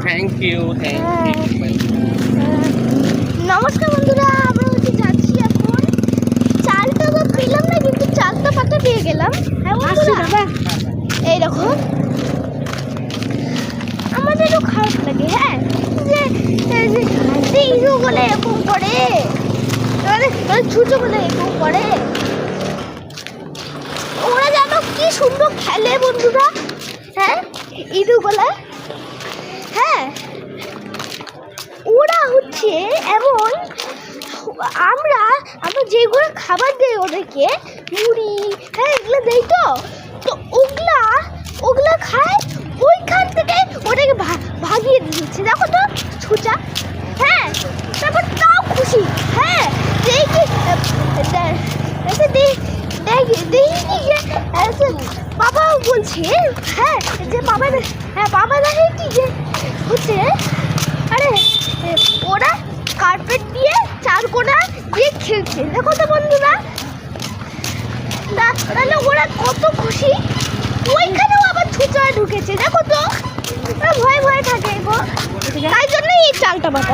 Thank you নমস্কার বন্ধুরা, আমরা হচ্ছে যাচ্ছি এখন। চালটা তো পেলাম না, কিন্তু চালটা পাতা পেয়ে গেলাম। হ্যাঁ বন্ধুরা, এই দেখো আমাদের একটু খারাপ লাগে। হ্যাঁ, যে ইঁদুর বলে এরকম করে, ছুটো বলে এরকম করে। ওরা জানো কি সুন্দর খেলে বন্ধুরা। হ্যাঁ, ইঁদুর বলে। হ্যাঁ, ওরা হচ্ছে এমন, আমরা যেগুলো খাবার দেই ওদেরকে, মুড়ি, হ্যাঁ এগুলো দেই, তো ওগুলা খায়। ওইখান থেকে ওটাকে ভাগিয়ে দিচ্ছে। দেখো তো ছুচা। হ্যাঁ, তারপর তাও খুশি। হ্যাঁ, বাবাও বলছে, হ্যাঁ যে বাবা দেখে কি যে হচ্ছে, আরে ওরা কার্পেট দিয়ে চারকোনা দিয়ে খেলছে। দেখো তো বন্ধুরা, তাহলে ওরা কত খুশি। ওইখানেও আবার ছুঁচা ঢুকেছে। দেখো তো ভয় থাকে গো, তাই জন্যই এই চালটা পাতা।